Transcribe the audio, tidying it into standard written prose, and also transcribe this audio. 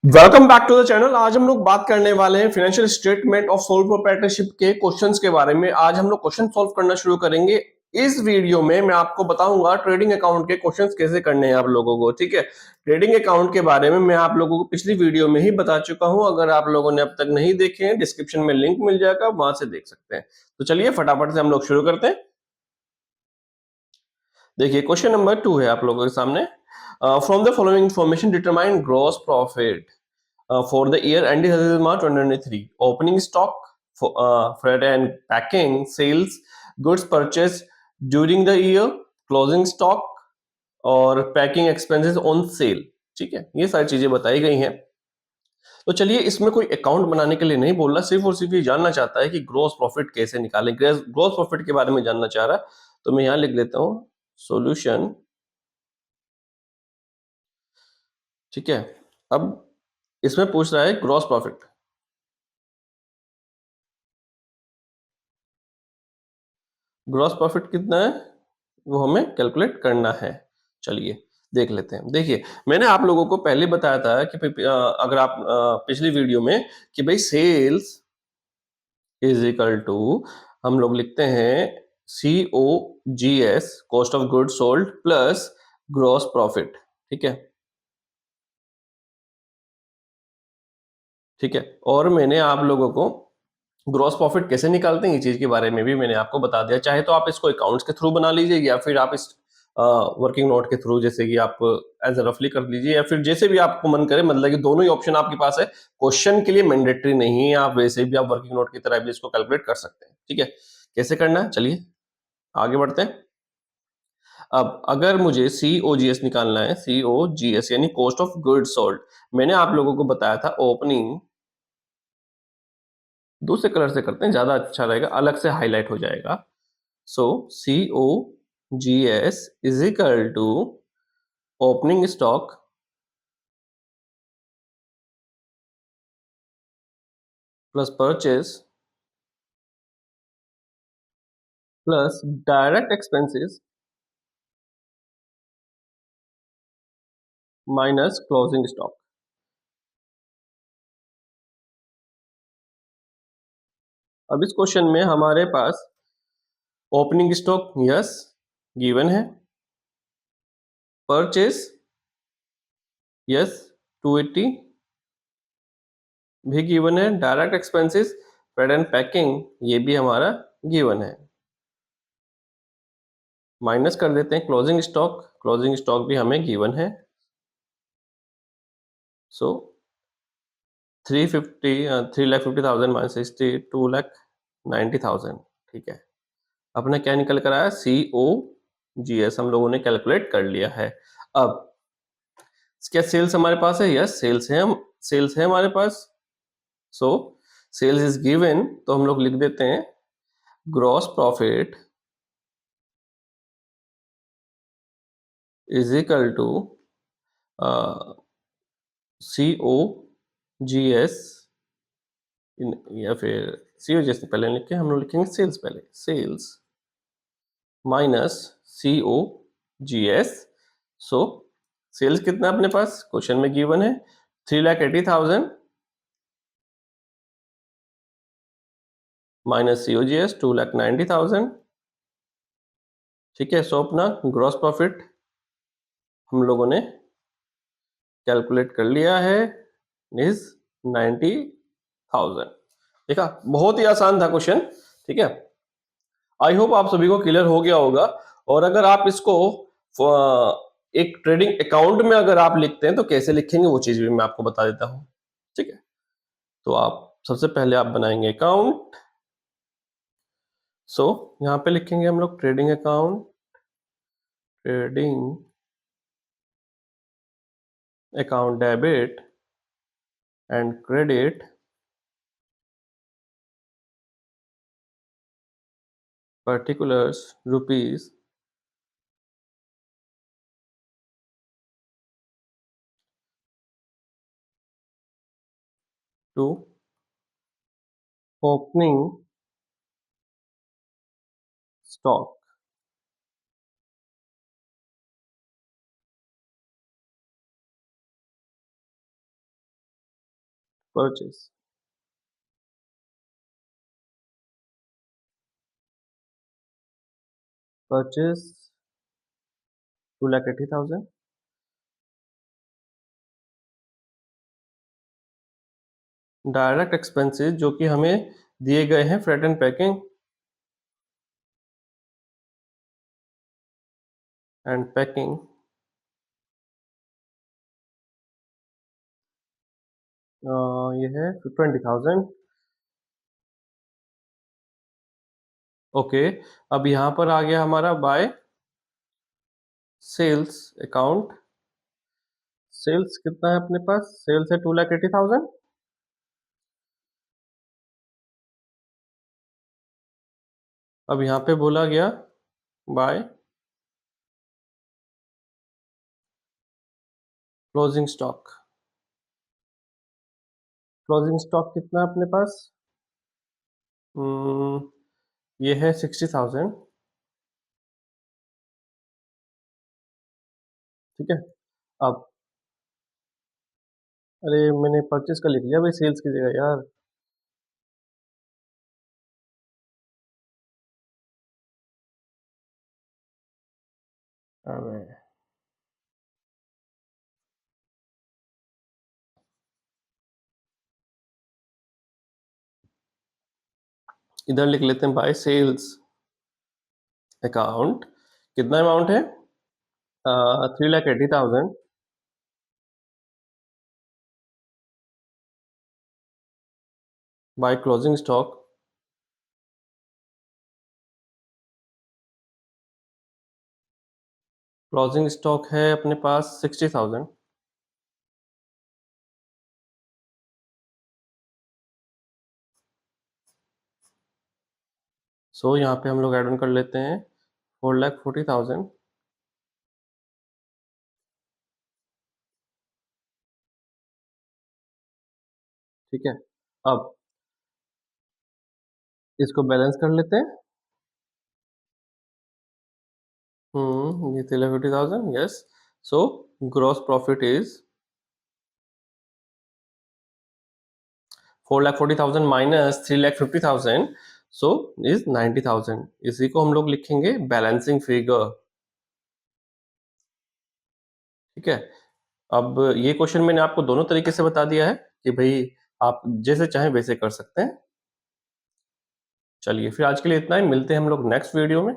Welcome back to the channel. आज हम लोग बात करने वाले हैं financial statement of sole proprietorship के क्वेश्चंस के बारे में। आज हम लोग क्वेश्चन सॉल्व करना शुरू करेंगे। इस वीडियो में मैं आपको बताऊंगा ट्रेडिंग अकाउंट के क्वेश्चंस कैसे करने हैं आप लोगों को। ठीक है, ट्रेडिंग अकाउंट के बारे में मैं आप लोगों को पिछली वीडियो में ही बता चुका हूं। अगर आप लोगों ने अब तक नहीं देखे हैं, डिस्क्रिप्शन में लिंक मिल जाएगा, वहां से देख सकते हैं। तो चलिए फटाफट से हम लोग शुरू करते हैं। देखिए क्वेश्चन नंबर 2 है आप लोगों के सामने। From the following information determine gross profit for the year ending 31 March 2023. Opening stock for freight and packing, sales, goods purchased during the year, closing stock और पैकिंग एक्सपेंसेस ऑन सेल। ठीक है, ये सारी चीजें बताई गई हैं। तो चलिए, इसमें कोई अकाउंट बनाने के लिए नहीं बोल रहा, सिर्फ और सिर्फ ये जानना चाहता है कि ग्रॉस प्रॉफिट कैसे निकालें। ग्रॉस प्रॉफिट के बारे में जानना चाह रहा। तो मैं यहाँ लिख लेता हूँ सॉल्यूशन। ठीक है, अब इसमें पूछ रहा है ग्रॉस प्रॉफिट। ग्रॉस प्रॉफिट कितना है वो हमें कैलकुलेट करना है। चलिए देख लेते हैं। देखिए, मैंने आप लोगों को पहले बताया था कि अगर आप पिछली वीडियो में कि भाई सेल्स इज इक्वल टू हम लोग लिखते हैं COGS, cost of goods sold, plus gross profit. ठीक है, ठीक है। और मैंने आप लोगों को ग्रॉस प्रॉफिट कैसे निकालते हैं, ये चीज के बारे में भी मैंने आपको बता दिया। चाहे तो आप इसको अकाउंट्स के थ्रू बना लीजिए, या फिर आप इस वर्किंग नोट के थ्रू, जैसे कि आप एज रफली कर लीजिए, या फिर जैसे भी आपको मन करे। मतलब कि दोनों ही ऑप्शन आपके पास है। क्वेश्चन के लिए मैंडेटरी नहीं है, आप वैसे भी आप वर्किंग नोट की तरह भी इसको कैलकुलेट कर सकते हैं। ठीक है, कैसे करना है चलिए आगे बढ़ते हैं। अब अगर मुझे COGS निकालना है, COGS यानी कॉस्ट ऑफ गुड्स सोल्ड, मैंने आप लोगों को बताया था ओपनिंग, दूसरे कलर से करते हैं ज्यादा अच्छा रहेगा, अलग से हाईलाइट हो जाएगा। So COGS is equal to opening stock plus purchase plus direct expenses minus closing stock. अब इस क्वेश्चन में हमारे पास ओपनिंग स्टॉक यस गिवन है, परचेज यस 280 भी गिवन है, direct expenses freight and packing ये भी हमारा गिवन है। माइनस कर देते हैं क्लोजिंग स्टॉक, क्लोजिंग स्टॉक भी हमें गिवन है। सो 350 3,50,000 माइनस 60 2,90,000। ठीक है, अपने क्या निकल कर आया, COGS हम लोगों ने कैलकुलेट कर लिया है। अब क्या सेल्स हमारे पास है? यस सेल्स है, हम सेल्स है हमारे पास। सो सेल्स इज गिवन, तो हम लोग लिख देते हैं gross profit is equal to COGS, या फिर COGS पहले लिख के हम लोग लिखेंगे सेल्स, पहले sales minus COGS। So sales कितना अपने पास क्वेश्चन में गिवन है, 3,80,000 माइनस COGS 2,90,000। ठीक है, सो अपना ग्रॉस प्रॉफिट हम लोगों ने कैलकुलेट कर लिया है, इज 90,000। देखा, बहुत ही आसान था क्वेश्चन। ठीक है, आई होप आप सभी को क्लियर हो गया होगा। और अगर आप इसको एक ट्रेडिंग अकाउंट में अगर आप लिखते हैं तो कैसे लिखेंगे वो चीज भी मैं आपको बता देता हूँ। ठीक है, तो आप सबसे पहले आप बनाएंगे अकाउंट। सो यहाँ पे लिखेंगे हम लोग trading account, trading account debit and credit particulars rupees to opening stock. Purchase purchase 2,80,000। Direct expenses जो कि हमें दिए गए हैं फ्रेट एंड पैकिंग ये है 20,000। ओके, अब यहाँ पर आ गया हमारा बाय सेल्स अकाउंट। सेल्स कितना है अपने पास? सेल्स है 2,80,000। अब यहाँ पे बोला गया by closing stock. Closing stock कितना है अपने पास? हम्म, ये है 60,000। ठीक है। अब अरे मैंने परचेज का लिख लिया भाई सेल्स की जगह यार। अबे इधर लिख लेते हैं बाय सेल्स अकाउंट। कितना अमाउंट है? 3,80,000 by closing stock. Closing stock है अपने पास 60,000। सो यहाँ पे हम लोग ऐड ऑन कर लेते हैं 4,40,000। ठीक है। अब इसको बैलेंस कर लेते हैं। ये 3,50,000 yes. So gross profit is 4,40,000 minus 3,50,000 so is 90,000। इसी को हम लोग लिखेंगे बैलेंसिंग फिगर। ठीक है। अब ये क्वेश्चन मैंने आपको दोनों तरीके से बता दिया है कि भाई आप जैसे चाहें वैसे कर सकते हैं। चलिए फिर आज के लिए इतना ही, मिलते हैं हम लोग नेक्स्ट वीडियो में।